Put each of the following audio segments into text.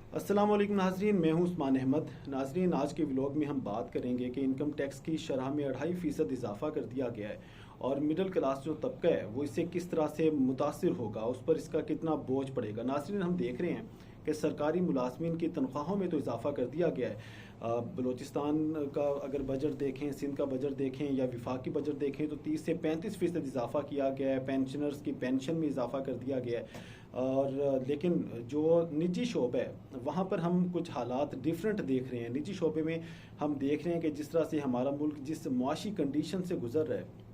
अस्सलाम वालेकुम नाजरीन, मैं हूं उस्मान अहमद। नाजरीन, आज के व्लॉग में हम बात करेंगे कि इनकम टैक्स की शरह में 2.5% इजाफा कर दिया गया है और मिडिल क्लास जो तबका है वो इससे किस तरह से मुतासिर होगा, उस पर इसका कितना बोझ पड़ेगा। नाजरीन, हम देख रहे हैं कि सरकारी मुलाजमीन की तनख्वाहों में तो इजाफा कर दिया गया है। बलूचिस्तान का अगर बजट देखें, सिंध का बजट देखें या विफाकी बजट देखें तो 30 से 35% इजाफा किया गया है। पेंशनर्स की पेंशन में इजाफा कर दिया गया है। और लेकिन जो निजी शोबा है वहाँ पर हम कुछ हालात डिफरेंट देख रहे हैं। निजी शोबे में हम देख रहे हैं कि जिस तरह से हमारा मुल्क जिस मुआशी कंडीशन से गुजर रहा है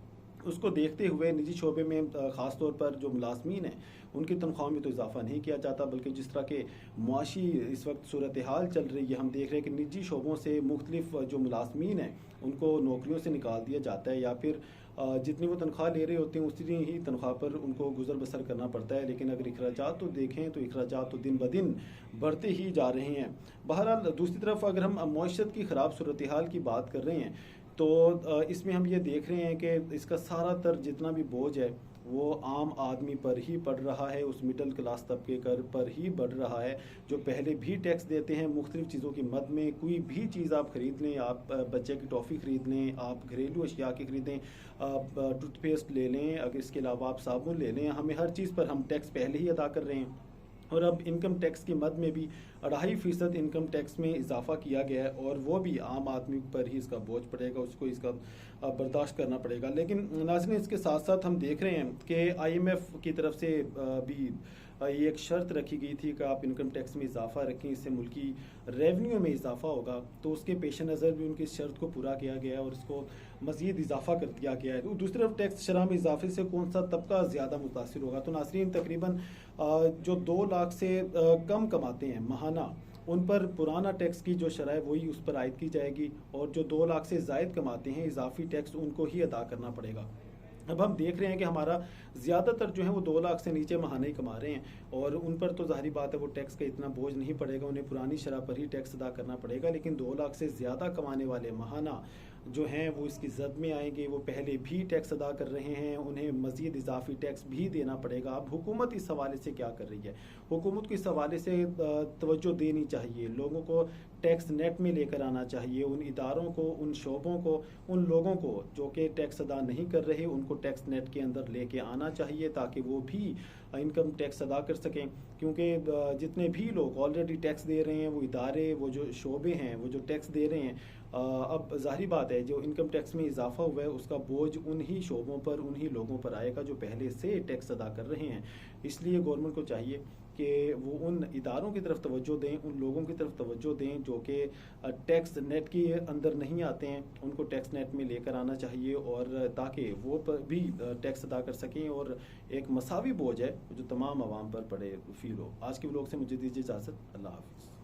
उसको देखते हुए निजी शोबे में ख़ास तौर पर जो मुलाजमीन हैं उनकी तनख्वाह में तो इजाफा नहीं किया जाता, बल्कि जिस तरह के मुआशी इस वक्त सूरत हाल चल रही है, हम देख रहे हैं कि निजी शोबों से मुख्तलिफ जो मुलाजमीन हैं उनको नौकरियों से निकाल दिया जाता है, या फिर जितनी वो तनख्वाह ले रहे होते हैं उतनी ही तनख्वाह पर उनको गुजर बसर करना पड़ता है। लेकिन अगर अखराजात तो देखें तो अखराजात तो दिन ब दिन बढ़ते ही जा रहे हैं। बहरहाल दूसरी तरफ अगर हम मईशत की ख़राब सूरत हाल की बात कर रहे हैं तो इसमें हम ये देख रहे हैं कि इसका सारा तर जितना भी बोझ है वो आम आदमी पर ही पड़ रहा है, उस मिडिल क्लास तबके पर ही बढ़ रहा है जो पहले भी टैक्स देते हैं मुख्तलिफ चीज़ों की मद में। कोई भी चीज़ आप ख़रीद लें, आप बच्चे की टॉफ़ी ख़रीद लें, आप घरेलू अशिया की ख़रीदें, आप टूथपेस्ट ले लें, अगर इसके अलावा आप साबुन ले लें, हमें हर चीज़ पर हम टैक्स पहले ही अदा कर रहे हैं। और अब इनकम टैक्स की मद में भी 2.5% इनकम टैक्स में इजाफा किया गया है और वो भी आम आदमी पर ही इसका बोझ पड़ेगा, उसको इसका बर्दाश्त करना पड़ेगा। लेकिन नाज़रीन, इसके साथ साथ हम देख रहे हैं कि IMF की तरफ से भी ये एक शर्त रखी गई थी कि आप इनकम टैक्स में इजाफा रखें, इससे मुल्की रेवेन्यू में इजाफा होगा। तो उसके पेश नज़र भी उनकी इस शर्त को पूरा किया गया और इसको मज़ीद इजाफा कर दिया गया है। तो दूसरी तरफ टैक्स शरह में इजाफे से कौन सा तबका ज़्यादा मुतासिर होगा? तो नाज़रीन, तकरीबन जो 2 लाख से कम कमाते हैं माहाना, उन पर पुराना टैक्स की जो शरह है वही उस पर आयद की जाएगी, और जो 2 लाख से ज़ायद कमाते हैं इजाफी टैक्स उनको ही अदा करना पड़ेगा। अब हम देख रहे हैं कि हमारा ज़्यादातर जो है वो 2 लाख से नीचे माहाना ही कमा रहे हैं और उन पर तो ज़ाहिर बात है वो टैक्स का इतना बोझ नहीं पड़ेगा, उन्हें पुरानी शरह पर ही टैक्स अदा करना पड़ेगा। लेकिन 2 लाख से ज़्यादा कमाने वाले माहाना जो हैं वो इसकी जद में आएंगे, वो पहले भी टैक्स अदा कर रहे हैं, उन्हें मज़ीद इजाफी टैक्स भी देना पड़ेगा। अब हुकूमत इस हवाले से क्या कर रही है? हुकूमत को इस हवाले से तवज्जो देनी चाहिए, लोगों को टैक्स नेट में लेकर आना चाहिए, उन इदारों को, उन शोबों को, उन लोगों को जो कि टैक्स अदा नहीं कर रहे उनको टैक्स नेट के अंदर लेके आना चाहिए ताकि वो भी इनकम टैक्स अदा कर सकें। क्योंकि जितने भी लोग ऑलरेडी टैक्स दे रहे हैं, वो इदारे, वो जो शोबे हैं, वो जो टैक्स दे रहे हैं, अब ज़ाहिर बात है जो इनकम टैक्स में इजाफा हुआ है उसका बोझ उन्हीं शोबों पर, उन्हीं लोगों पर आएगा जो पहले से टैक्स अदा कर रहे हैं। इसलिए गवर्नमेंट को चाहिए कि वो उन इदारों की तरफ तवज्जो दें, उन लोगों की तरफ तवज्जो दें जो कि टैक्स नेट के अंदर नहीं आते हैं, उनको टैक्स नेट में लेकर आना चाहिए, और ताकि वो भी टैक्स अदा कर सकें और एक मसावी बोझ है जो तमाम आवाम पर पड़े फील हो। आज के व्लॉग से मुझे दीजिए इजाज़त। अल्लाह हाफ़िज़।